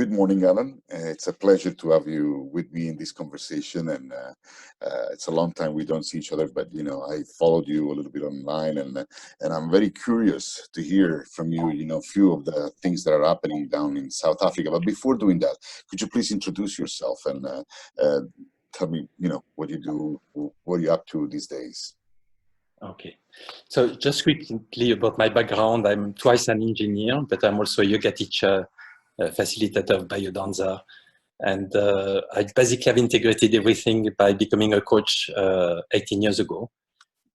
good morning, Alan. It's a pleasure to have you with me in this conversation. And it's a long time we don't see each other, but I followed you a little bit online, and I'm very curious to hear from you. A few of the things that are happening down in South Africa. But before doing that, could you please introduce yourself and tell me, what you do, what are you up to these days? Okay, so just quickly about my background. I'm twice an engineer, but I'm also a yoga teacher, facilitator of biodanza. And I basically have integrated everything by becoming a coach 18 years ago.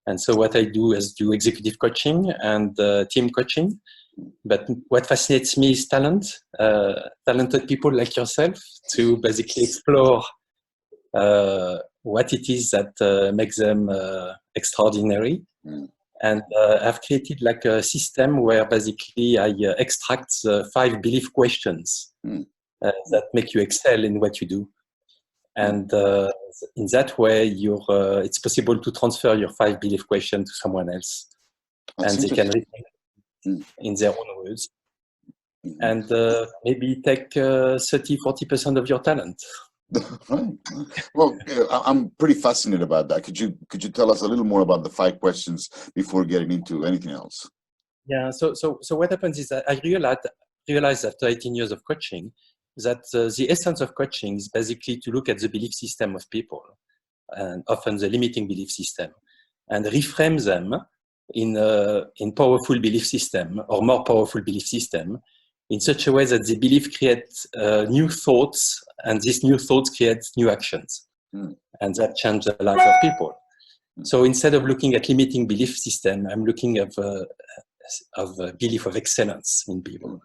And so what I do is do executive coaching and team coaching. But what fascinates me is talent, talented people like yourself to basically explore what it is that makes them extraordinary. And I've created like a system where basically I extract 5 belief questions that make you excel in what you do. And in that way, it's possible to transfer your 5 belief questions to someone else. That's and they can read in their own words. And maybe take 30-40% of your talent. Right. Well, I'm pretty fascinated about that. Could you tell us a little more about the 5 questions before getting into anything else? Yeah. So what happens is that I realized after 18 years of coaching that the essence of coaching is basically to look at the belief system of people, and often the limiting belief system, and reframe them in powerful belief system or more powerful belief system, in such a way that the belief creates new thoughts, and these new thoughts create new actions, and that change the life of people. So instead of looking at limiting belief system, I'm looking at a belief of excellence in people.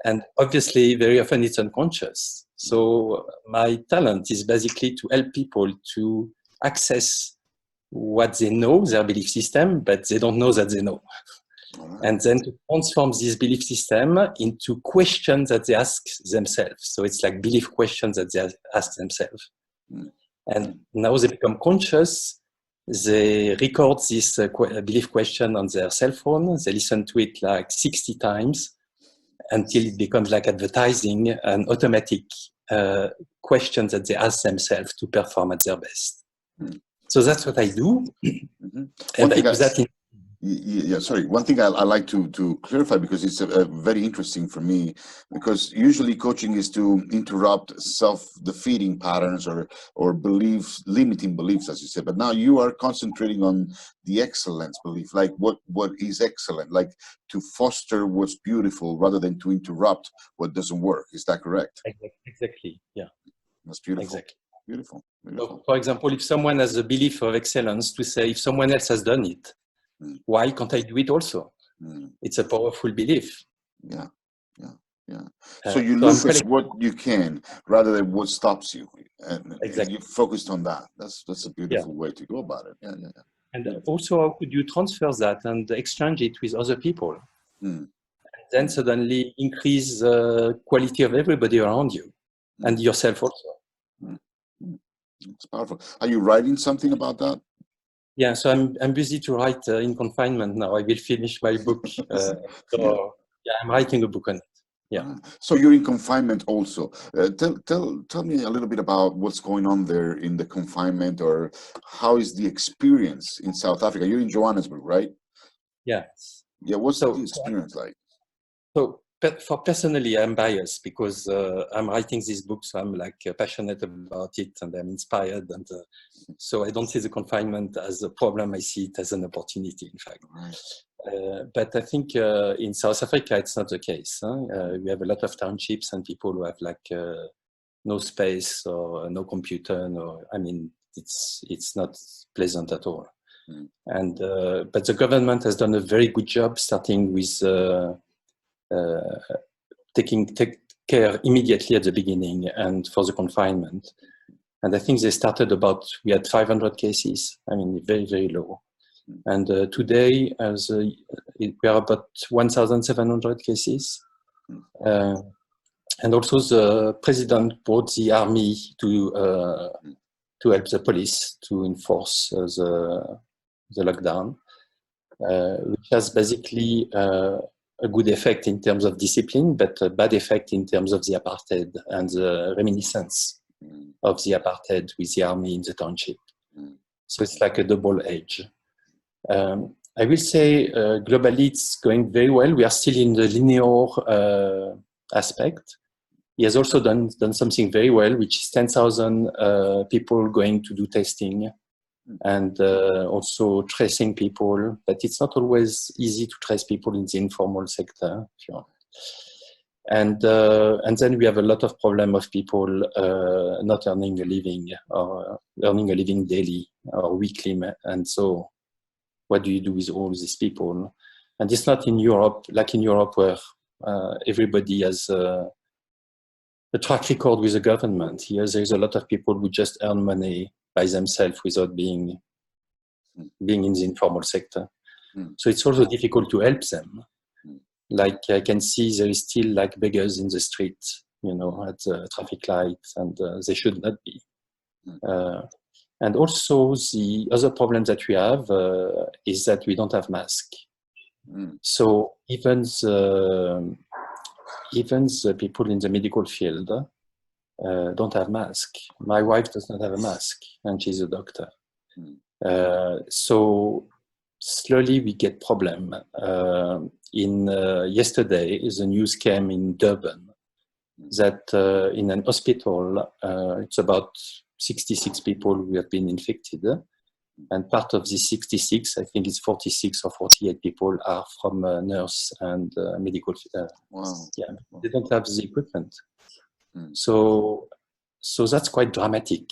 And obviously, very often it's unconscious. So my talent is basically to help people to access what they know, their belief system, but they don't know that they know. And then to transform this belief system into questions that they ask themselves. So it's like belief questions that they ask themselves. And now they become conscious. They record this belief question on their cell phone. They listen to it like 60 times until it becomes like advertising, an automatic question that they ask themselves to perform at their best. So that's what I do. And I do that sorry. One thing I like to clarify, because it's very interesting for me, because usually coaching is to interrupt self-defeating patterns or beliefs, limiting beliefs, as you said. But now you are concentrating on the excellence belief, like what is excellent, like to foster what's beautiful rather than to interrupt what doesn't work. Is that correct? Exactly. Yeah. That's beautiful. Exactly. Beautiful. So, for example, if someone has a belief of excellence, to say, if someone else has done it, why can't I do it also? It's a powerful belief. Yeah. So you look at what you can rather than what stops you, and you focused on that. That's a beautiful way to go about it. Yeah. And also, how could you transfer that and exchange it with other people? And then suddenly increase the quality of everybody around you and yourself also. It's powerful. Are you writing something about that? Yeah, so I'm busy to write in confinement now. I will finish my book. I'm writing a book on it. Yeah. So you're in confinement also. Tell me a little bit about what's going on there in the confinement, or how is the experience in South Africa? You're in Johannesburg, right? Yeah. Yeah. What's the experience like? So personally, I'm biased because I'm writing this book, so I'm like passionate about it and I'm inspired, and so I don't see the confinement as a problem. I see it as an opportunity, in fact. But I think in South Africa, it's not the case. We have a lot of townships and people who have like no space or no computer. It's not pleasant at all. And but the government has done a very good job, starting with take care immediately at the beginning and for the confinement. And I think they started we had 500 cases. Very, very low. And today, we are about 1,700 cases. And also the president brought the army to help the police to enforce the lockdown, which has basically a good effect in terms of discipline, but a bad effect in terms of the apartheid and the reminiscence of the apartheid with the army in the township. So it's like a double edge. I will say globally it's going very well. We are still in the linear aspect. He has also done something very well, which is 10,000 people going to do testing and also tracing people. But it's not always easy to trace people in the informal sector. And then we have a lot of problem of people not earning a living or earning a living daily or weekly. And so what do you do with all these people? And it's not in Europe, like in Europe where everybody has a track record with the government. Here there's a lot of people who just earn money by themselves without being in the informal sector. So it's also difficult to help them. Like I can see there is still like beggars in the street, you know, at the traffic lights, and they should not be. And also the other problem that we have is that we don't have masks. So even the people in the medical field don't have masks. My wife does not have a mask, and she's a doctor. So slowly we get problem. Yesterday, the news came in Durban that in an hospital, it's about 66 people who have been infected. And part of these 66, I think it's 46 or 48 people are from nurse and medical. Wow. Yeah, they don't have the equipment. So that's quite dramatic.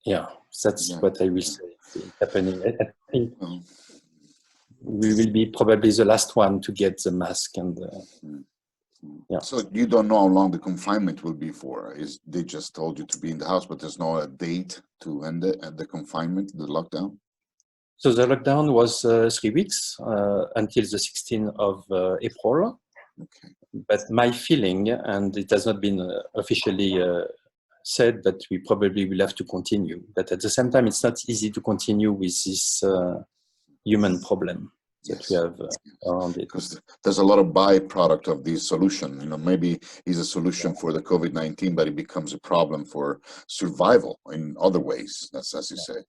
Yeah, that's what I will say happening. I think we will be probably the last one to get the mask. And So you don't know how long the confinement will be for? They just told you to be in the house, but there's no date to end the confinement, the lockdown? So the lockdown was 3 weeks until the 16th of April. Okay. But my feeling, and it has not been officially said, that we probably will have to continue. But at the same time, it's not easy to continue with this human problem that we have around it. Because there's a lot of byproduct of this solution. You know, maybe it's a solution for the COVID-19, but it becomes a problem for survival in other ways. That's as you say.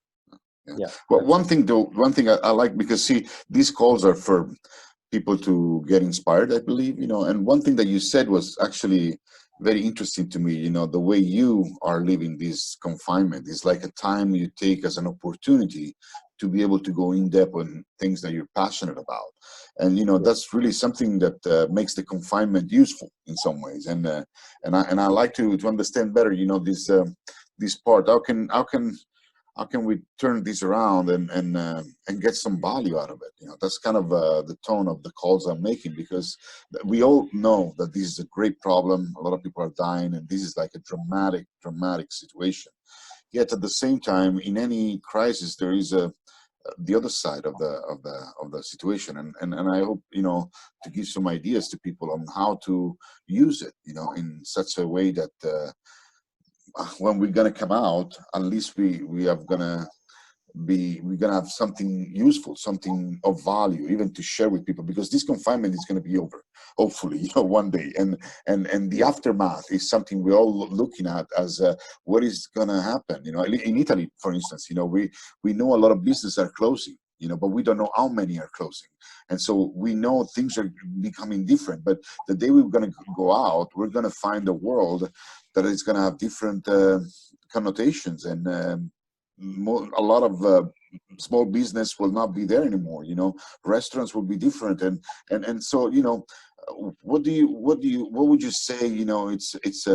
But one thing I like, because see, these calls are for people to get inspired, I believe, you know, and one thing that you said was actually very interesting to me. You know, the way you are living this confinement is like a time you take as an opportunity to be able to go in depth on things that you're passionate about. And, you know, that's really something that makes the confinement useful in some ways. And I like to understand better, you know, this part. How can we turn this around and get some value out of it? You know, that's kind of the tone of the calls I'm making, because we all know that this is a great problem. A lot of people are dying, and this is like a dramatic situation. Yet at the same time, in any crisis, there is the other side of the situation, and I hope, you know, to give some ideas to people on how to use it, you know, in such a way that when we're gonna come out, at least we're gonna have something useful, something of value, even to share with people, because this confinement is going to be over, hopefully, you know, one day, and the aftermath is something we're all looking at as what is going to happen. You know, in Italy, for instance, you know, we know a lot of businesses are closing, you know, but we don't know how many are closing, and so we know things are becoming different. But the day we're going to go out, we're going to find a world that is going to have different connotations, and a lot of small business will not be there anymore. You know, restaurants will be different, and so, you know, what would you say? You know, it's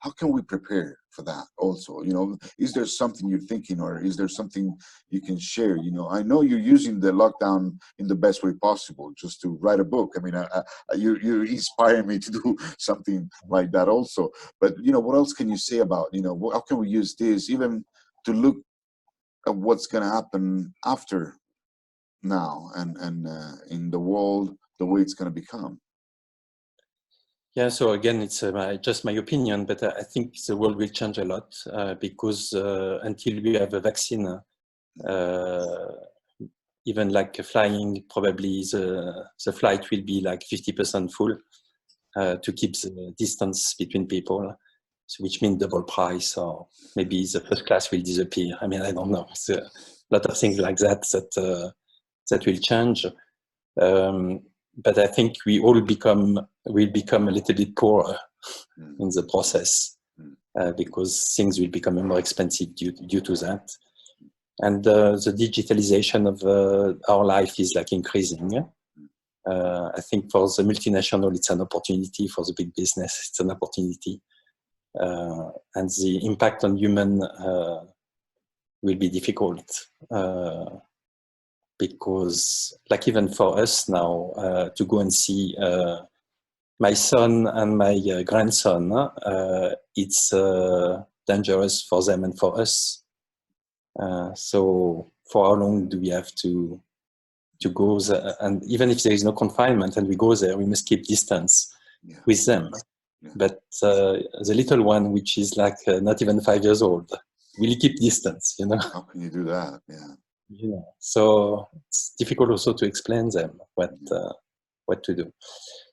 how can we prepare for that also? You know, is there something you're thinking, or is there something you can share? You know, I know you're using the lockdown in the best way possible, just to write a book. I mean, you inspire me to do something like that also. But, you know, what else can you say about, you know, how can we use this even to look at what's going to happen after now, and in the world, the way it's going to become? Yeah, so again, it's just my opinion, but I think the world will change a lot because until we have a vaccine, even like flying, probably the flight will be like 50% full to keep the distance between people, so which means double price, or maybe the first class will disappear. I mean, I don't know. It's a lot of things like that that will change. But I think we all will become a little bit poorer in the process because things will become more expensive due to that. And the digitalization of our life is like increasing. I think for the multinational, it's an opportunity. For the big business, it's an opportunity. And the impact on human will be difficult because, like, even for us now, to go and see my son and my grandson, it's dangerous for them and for us. So for how long do we have to go there? And even if there is no confinement and we go there, we must keep distance with them. Yeah. But the little one, which is like not even 5 years old, will keep distance, you know? How can you do that? Yeah. Yeah. So it's difficult also to explain them what to do.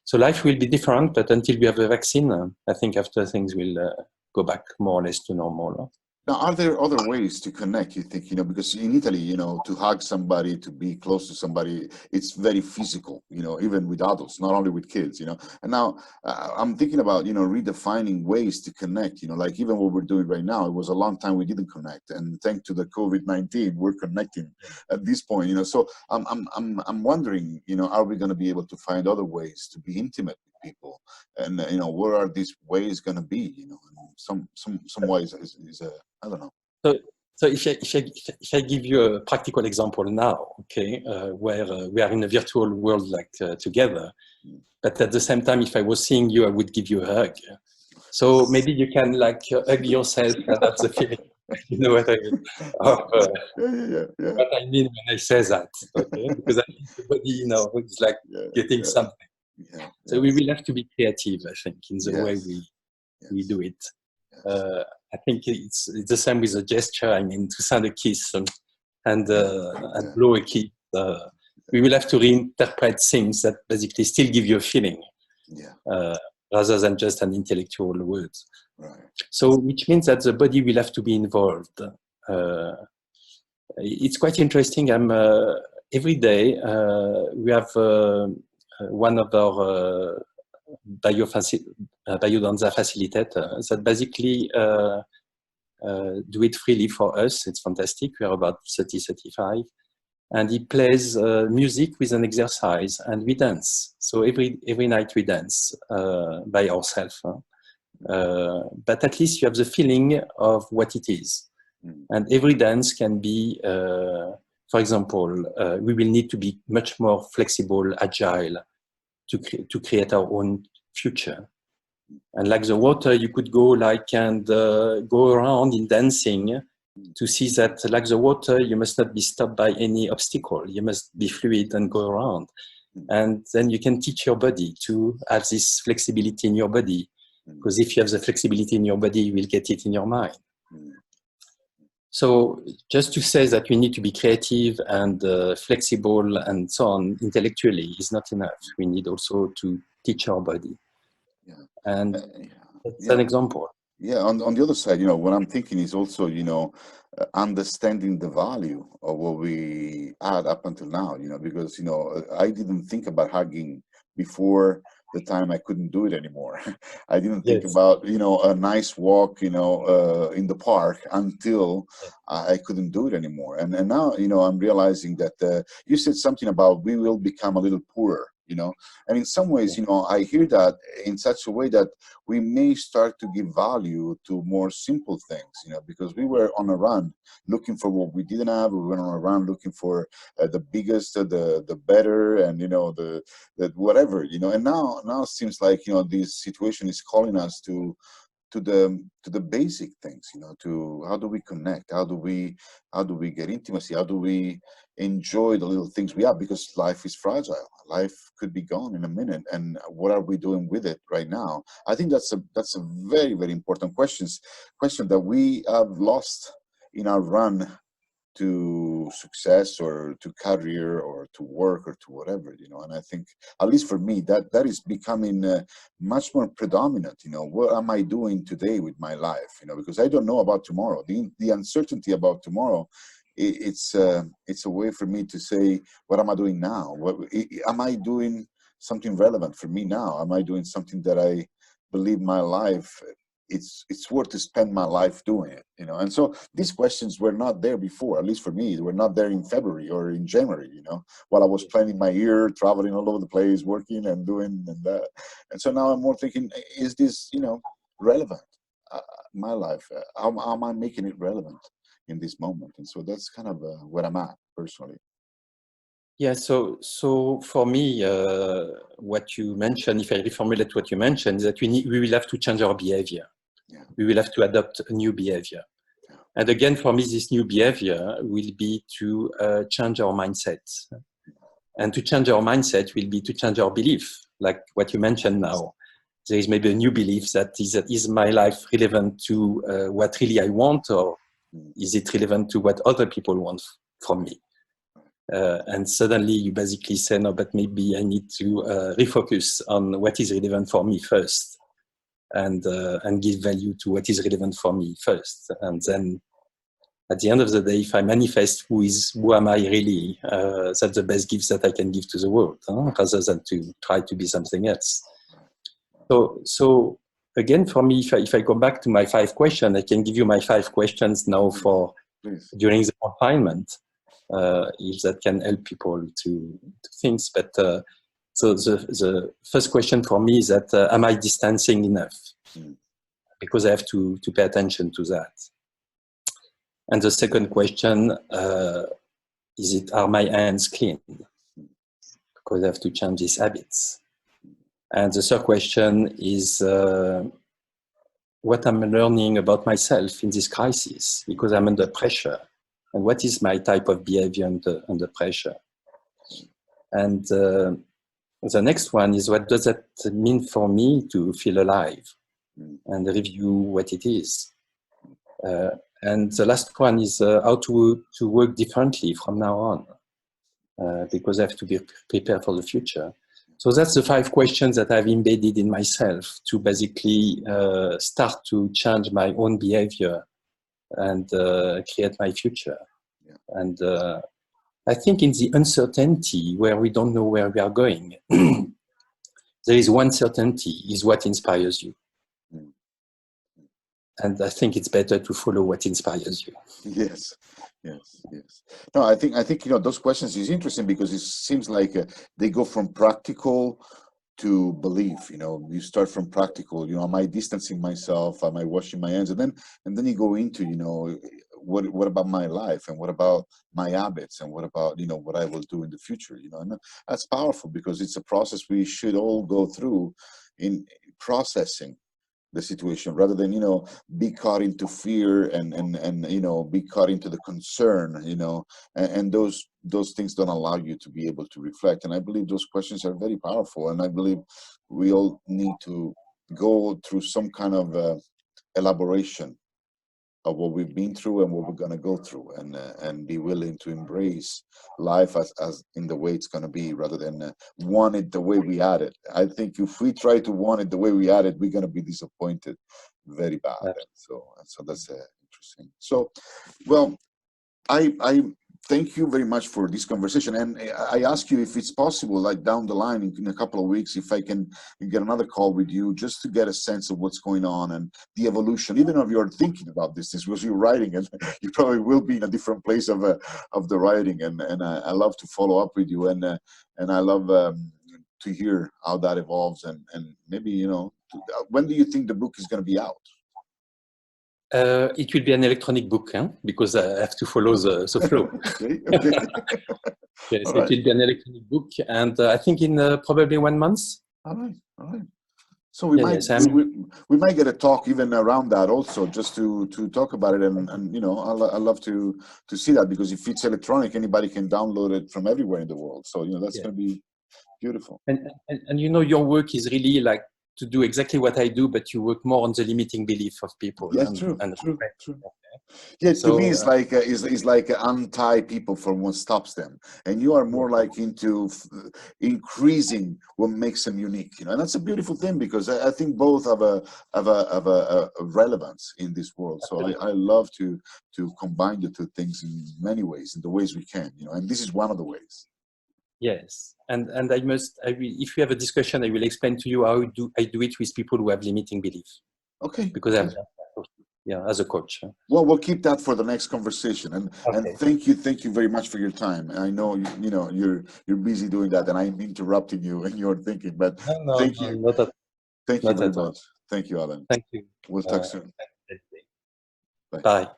So life will be different, but until we have a vaccine, I think after things will go back more or less to normal. Now, are there other ways to connect, you think, you know, because in Italy, you know, to hug somebody, to be close to somebody, it's very physical, you know, even with adults, not only with kids, you know. And now I'm thinking about, you know, redefining ways to connect, you know, like even what we're doing right now, it was a long time we didn't connect. And thanks to the COVID-19, we're connecting at this point, you know. So I'm wondering, you know, are we going to be able to find other ways to be intimate with people? And, you know, where are these ways going to be, you know? And some ways is I don't know. So if I give you a practical example now, okay, where we are in a virtual world like together, but at the same time, if I was seeing you, I would give you a hug. So maybe you can like hug yourself and have the feeling. You know what I mean? What I mean when I say that, okay? Because I think the body, you know, it's like getting something. So we will have to be creative, I think, in the way we do it. I think it's the same with a gesture. I mean, to send a kiss and blow a kiss. We will have to reinterpret things that basically still give you a feeling, rather than just an intellectual word. Right. So, which means that the body will have to be involved. It's quite interesting. Every day we have one of our biodanza facilitator that basically do it freely for us. It's fantastic. We are about 30, 35. And he plays music with an exercise and we dance. So every night we dance by ourselves. But at least you have the feeling of what it is. And every dance can be, for example, we will need to be much more flexible, agile to create our own future. And like the water, you could go like and go around in dancing to see that like the water, you must not be stopped by any obstacle. You must be fluid and go around. And then you can teach your body to have this flexibility in your body. Because if you have the flexibility in your body, you will get it in your mind. So just to say that we need to be creative and flexible and so on intellectually is not enough. We need also to teach our body. And that's an example. Yeah, on the other side, you know, what I'm thinking is also, you know, understanding the value of what we had up until now, you know, because, you know, I didn't think about hugging before the time I couldn't do it anymore. I didn't think about, you know, a nice walk, you know, in the park until I couldn't do it anymore. And now, you know, I'm realizing that you said something about we will become a little poorer. You know, and in some ways, you know, I hear that in such a way that we may start to give value to more simple things, you know, because we were on a run looking for what we didn't have. We were on a run looking for the biggest, the better, and, you know, the whatever, you know, and now it seems like, you know, this situation is calling us to the basic things, you know, to how do we connect, how do we get intimacy, how do we enjoy the little things we have, because life is fragile. Life could be gone in a minute, and what are we doing with it right now? I think that's a very, very important question that we have lost in our run to success or to career or to work or to whatever, you know. And I think, at least for me, that is becoming much more predominant. You know, what am I doing today with my life? You know, because I don't know about tomorrow. The uncertainty about tomorrow, it's a way for me to say, what am I doing now? Am I doing something relevant for me now? Am I doing something that I believe my life, it's worth to spend my life doing it, you know? And so these questions were not there before, at least for me. They were not there in February or in January, you know, while I was planning my year, traveling all over the place, working and doing and that. And so now I'm more thinking, is this, you know, relevant? My life, how am I making it relevant in this moment? And so that's kind of where I'm at personally. Yeah, so for me, what you mentioned, if I reformulate what you mentioned, is that we will have to change our behavior. Yeah. We will have to adopt a new behavior. Yeah. And again, for me, this new behavior will be to change our mindset. And to change our mindset will be to change our belief, like what you mentioned now. There is maybe a new belief that is my life relevant to what really I want, or is it relevant to what other people want from me? And suddenly you basically say, no, but maybe I need to refocus on what is relevant for me first, and give value to what is relevant for me first. And then at the end of the day, if I manifest who am I really, that's the best gifts that I can give to the world, rather than to try to be something else. So again, for me, if I go back to my 5 questions, I can give you my 5 questions now for during the confinement. If that can help people to things. But so the first question for me is that am I distancing enough? Because I have to pay attention to that. And the second question, are my hands clean? Because I have to change these habits. And the third question is what I'm learning about myself in this crisis, because I'm under pressure. And what is my type of behavior under pressure? And the next one is, what does that mean for me to feel alive? And review what it is. And the last one is how to work differently from now on, because I have to be prepared for the future. So that's the 5 questions that I've embedded in myself to basically start to change my own behavior and create my future. Yeah. And I think in the uncertainty where we don't know where we are going, there is one certainty, is what inspires you. And I think it's better to follow what inspires you. Yes. No, I think you know, those questions is interesting because it seems like they go from practical to belief. You know, you start from practical. You know, am I distancing myself? Am I washing my hands? And then you go into, you know, what about my life, and what about my habits, and what about, you know, what I will do in the future. You know, and that's powerful because it's a process we should all go through in processing the situation, rather than, you know, be caught into fear and you know, be caught into the concern, you know, and those things don't allow you to be able to reflect. And I believe those questions are very powerful, and I believe we all need to go through some kind of elaboration of what we've been through and what we're going to go through, and be willing to embrace life as in the way it's going to be, rather than want it the way we had it. I think if we try to want it the way we had it, we're going to be disappointed very bad. And so that's interesting. So, well, I thank you very much for this conversation, and I ask you if it's possible, like down the line in a couple of weeks, if I can get another call with you just to get a sense of what's going on and the evolution, even if you're thinking about this because you're writing, and you probably will be in a different place of the writing, and I love to follow up with you, and I love to hear how that evolves, and maybe, you know, when do you think the book is going to be out? It will be an electronic book, because I have to follow the flow. Okay. Yes, it will be an electronic book, and I think in probably 1 month. All right. So we might get a talk even around that also, just to talk about it, and you know, I love to see that, because if it's electronic, anybody can download it from everywhere in the world. So, you know, that's going to be beautiful. And you know, your work is really like to do exactly what I do, but you work more on the limiting belief of people. Yeah, and, true, and true, true. Yeah, to So, me, it's like is like untie people from what stops them, and you are more like into increasing what makes them unique. You know, and that's a beautiful thing because I think both have a relevance in this world. So I love to combine the two things in many ways, in the ways we can. You know, and this is one of the ways. yes, and I will, if we have a discussion, I will explain to you how I do it with people who have limiting beliefs. Okay. Because I've done that, yeah, as a coach. Well, we'll keep that for the next conversation, and thank you very much for your time. I know you know you're busy doing that, and I'm interrupting you in your thinking, but thank you, thank you very much. Thank you, Alain. Thank you. We'll talk soon. Bye.